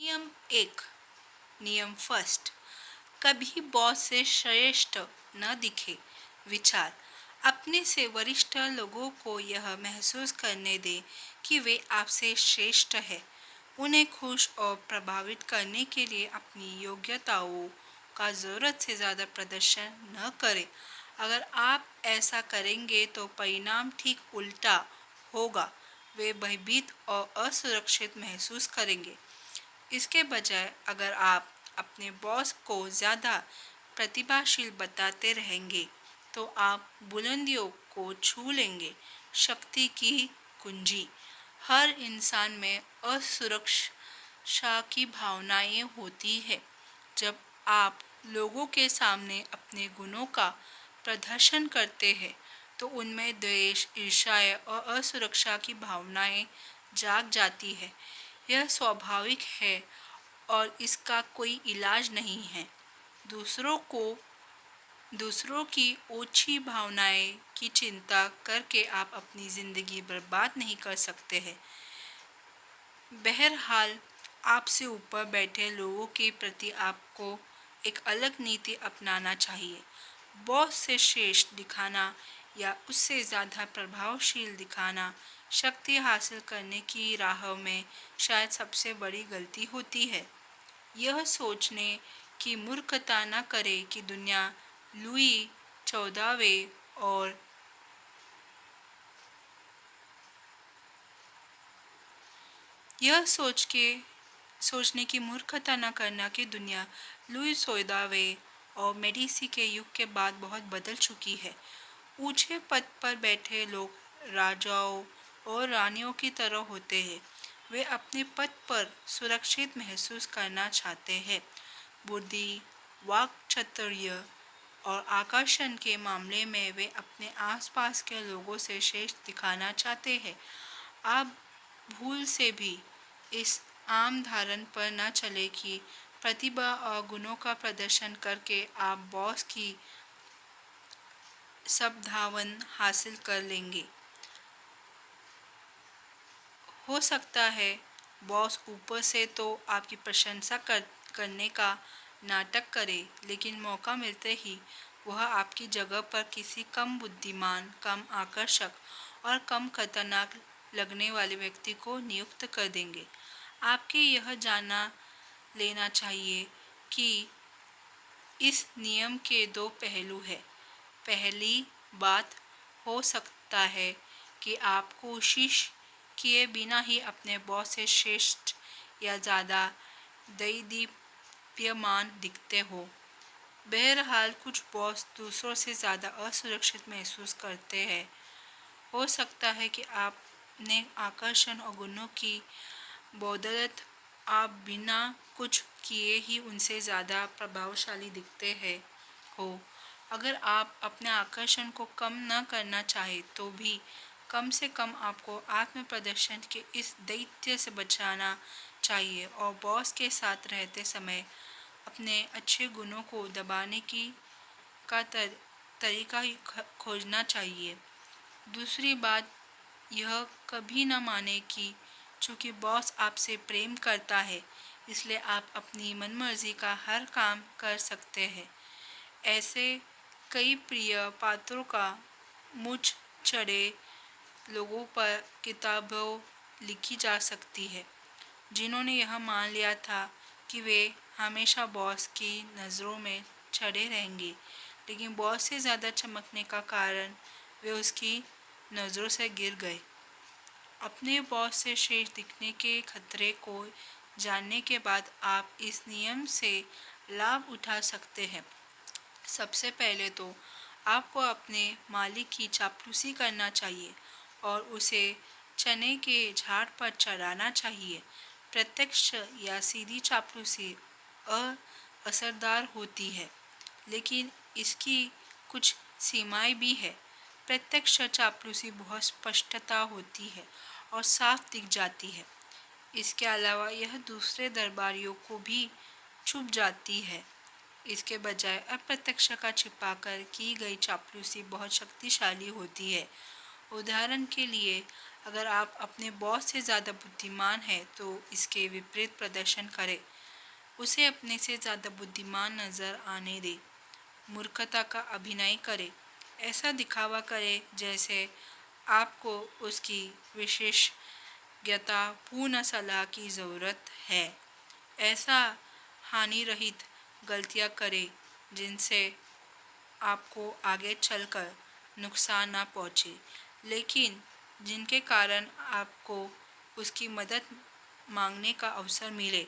नियम एक। नियम फर्स्ट। कभी बॉस से श्रेष्ठ न दिखे। विचार। अपने से वरिष्ठ लोगों को यह महसूस करने दें कि वे आपसे श्रेष्ठ हैं। उन्हें खुश और प्रभावित करने के लिए अपनी योग्यताओं का ज़रूरत से ज़्यादा प्रदर्शन न करें। अगर आप ऐसा करेंगे तो परिणाम ठीक उल्टा होगा। वे भयभीत और असुरक्षित महसूस करेंगे। इसके बजाय अगर आप अपने बॉस को ज़्यादा प्रतिभाशील बताते रहेंगे तो आप बुलंदियों को छू लेंगे। शक्ति की कुंजी। हर इंसान में असुरक्षा की भावनाएं होती है। जब आप लोगों के सामने अपने गुणों का प्रदर्शन करते हैं तो उनमें द्वेष, ईर्ष्या और असुरक्षा की भावनाएं जाग जाती है। यह स्वाभाविक है और इसका कोई इलाज नहीं है। दूसरों को दूसरों की ओछी भावनाएं की चिंता करके आप अपनी ज़िंदगी बर्बाद नहीं कर सकते हैं। बहरहाल, आपसे ऊपर बैठे लोगों के प्रति आपको एक अलग नीति अपनाना चाहिए। बॉस से श्रेष्ठ दिखाना या उससे ज़्यादा प्रभावशील दिखाना शक्ति हासिल करने की राह में शायद सबसे बड़ी गलती होती है। यह सोचने की मूर्खता न करें कि दुनिया लुई 14वें और यह सोचने की मूर्खता न करना कि दुनिया लुई 14वें और मेडिसी के युग के बाद बहुत बदल चुकी है। ऊंचे पद पर बैठे लोग राजाओं और रानियों की तरह होते हैं। वे अपने पद पर सुरक्षित महसूस करना चाहते हैं। बुद्धि, वाक्चातुर्य और आकर्षण के मामले में वे अपने आसपास के लोगों से श्रेष्ठ दिखाना चाहते हैं। आप भूल से भी इस आम धारणा पर न चले कि प्रतिभा और गुणों का प्रदर्शन करके आप बॉस की सद्भावन हासिल कर लेंगे। हो सकता है बॉस ऊपर से तो आपकी प्रशंसा करने का नाटक करे, लेकिन मौका मिलते ही वह आपकी जगह पर किसी कम बुद्धिमान, कम आकर्षक और कम खतरनाक लगने वाले व्यक्ति को नियुक्त कर देंगे। आपके यह जाना लेना चाहिए कि इस नियम के दो पहलू हैं। पहली बात, हो सकता है कि आप कोशिश किए बिना ही अपने बॉस से श्रेष्ठ या ज़्यादा दैदीप्यमान दिखते हो। बहरहाल, कुछ बॉस दूसरों से ज़्यादा असुरक्षित महसूस करते हैं। हो सकता है कि आपने आकर्षण और गुणों की बदौलत आप बिना कुछ किए ही उनसे ज़्यादा प्रभावशाली दिखते हैं हो। अगर आप अपने आकर्षण को कम न करना चाहें तो भी कम से कम आपको आत्म प्रदर्शन के इस दैत्य से बचाना चाहिए और बॉस के साथ रहते समय अपने अच्छे गुणों को दबाने की का तरीका ही खोजना चाहिए। दूसरी बात, यह कभी न माने कि चूंकि बॉस आपसे प्रेम करता है इसलिए आप अपनी मनमर्जी का हर काम कर सकते हैं। ऐसे कई प्रिय पात्रों का मुझ चढ़े लोगों पर किताबों लिखी जा सकती है जिन्होंने यह मान लिया था कि वे हमेशा बॉस की नज़रों में चढ़े रहेंगे, लेकिन बॉस से ज़्यादा चमकने का कारण वे उसकी नज़रों से गिर गए। अपने बॉस से श्रेष्ठ दिखने के खतरे को जानने के बाद आप इस नियम से लाभ उठा सकते हैं। सबसे पहले तो आपको अपने मालिक की चापलूसी करना चाहिए और उसे चने के झाड़ पर चढ़ाना चाहिए। प्रत्यक्ष या सीधी चापलूसी असरदार होती है, लेकिन इसकी कुछ सीमाएं भी है। प्रत्यक्ष चापलूसी बहुत स्पष्टता होती है और साफ दिख जाती है। इसके अलावा यह दूसरे दरबारियों को भी छुप जाती है। इसके बजाय अप्रत्यक्ष का छिपाकर की गई चापलूसी बहुत शक्तिशाली होती है। उदाहरण के लिए, अगर आप अपने बॉस से ज़्यादा बुद्धिमान हैं तो इसके विपरीत प्रदर्शन करें। उसे अपने से ज़्यादा बुद्धिमान नज़र आने दें। मूर्खता का अभिनय करें। ऐसा दिखावा करें जैसे आपको उसकी विशेषज्ञता पूर्ण सलाह की ज़रूरत है। ऐसा हानि रहित गलतियाँ करें जिनसे आपको आगे चलकर नुकसान ना पहुँचे, लेकिन जिनके कारण आपको उसकी मदद मांगने का अवसर मिले।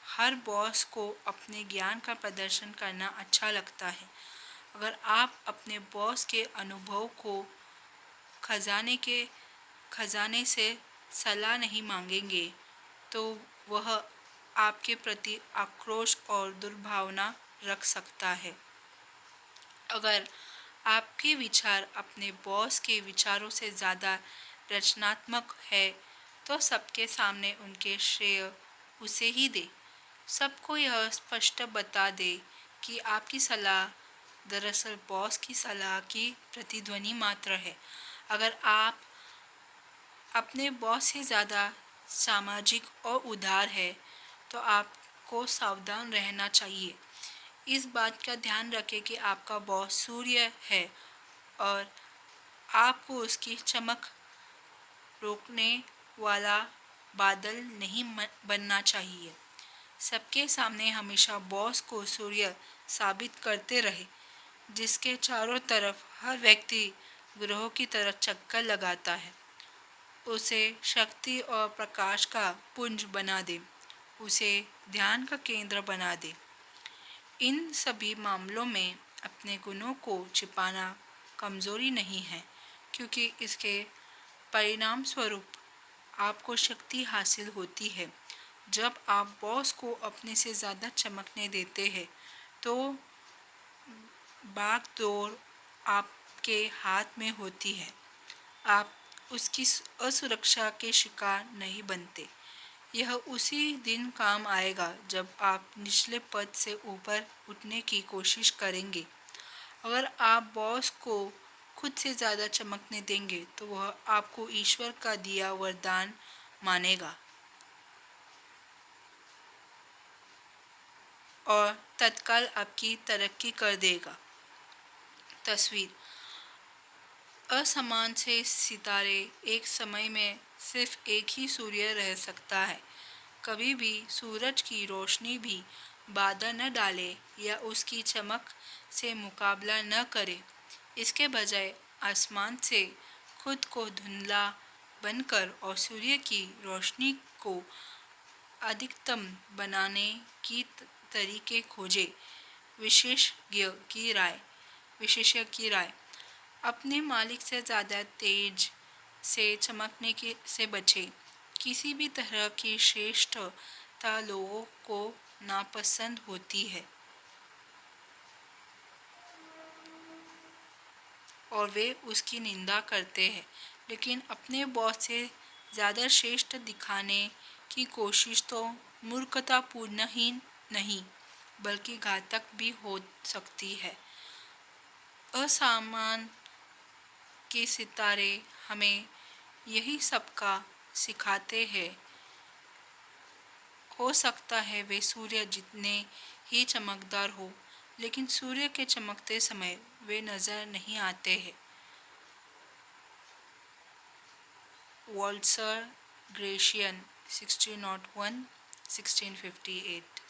हर बॉस को अपने ज्ञान का प्रदर्शन करना अच्छा लगता है। अगर आप अपने बॉस के अनुभव को खजाने के खजाने से सलाह नहीं मांगेंगे तो वह आपके प्रति आक्रोश और दुर्भावना रख सकता है। अगर आपके विचार अपने बॉस के विचारों से ज़्यादा रचनात्मक है तो सबके सामने उनके श्रेय उसे ही दे। सबको यह स्पष्ट बता दे कि आपकी सलाह दरअसल बॉस की सलाह की प्रतिध्वनि मात्र है। अगर आप अपने बॉस से ज़्यादा सामाजिक और उदार है तो आपको सावधान रहना चाहिए। इस बात का ध्यान रखें कि आपका बॉस सूर्य है और आपको उसकी चमक रोकने वाला बादल नहीं बनना चाहिए। सबके सामने हमेशा बॉस को सूर्य साबित करते रहे जिसके चारों तरफ हर व्यक्ति ग्रहों की तरह चक्कर लगाता है। उसे शक्ति और प्रकाश का पुंज बना दे। उसे ध्यान का केंद्र बना दे। इन सभी मामलों में अपने गुणों को छिपाना कमज़ोरी नहीं है, क्योंकि इसके परिणाम स्वरूप आपको शक्ति हासिल होती है। जब आप बॉस को अपने से ज़्यादा चमकने देते हैं तो बागडोर आपके हाथ में होती है। आप उसकी असुरक्षा के शिकार नहीं बनते। यह उसी दिन काम आएगा जब आप निचले पद से ऊपर उठने की कोशिश करेंगे। अगर आप बॉस को खुद से ज़्यादा चमकने देंगे तो वह आपको ईश्वर का दिया वरदान मानेगा और तत्काल आपकी तरक्की कर देगा। तस्वीर: असमान से सितारे एक समय में सिर्फ एक ही सूर्य रह सकता है। कभी भी सूरज की रोशनी भी बाधा न डाले या उसकी चमक से मुकाबला न करे। इसके बजाय आसमान से खुद को धुंधला बनकर और सूर्य की रोशनी को अधिकतम बनाने की तरीके खोजे। विशेषज्ञ की राय: अपने मालिक से ज़्यादा तेज से चमकने की से बचें। किसी भी तरह की श्रेष्ठता लोगों को नापसंद होती है और वे उसकी निंदा करते हैं, लेकिन अपने बॉस से ज़्यादा श्रेष्ठ दिखाने की कोशिश तो मूर्खतापूर्ण ही नहीं बल्कि घातक भी हो सकती है। असामान के सितारे हमें यही सबका सिखाते हैं। हो सकता है वे सूर्य जितने ही चमकदार हो, लेकिन सूर्य के चमकते समय वे नज़र नहीं आते हैं। Walter Grecian 1601 1658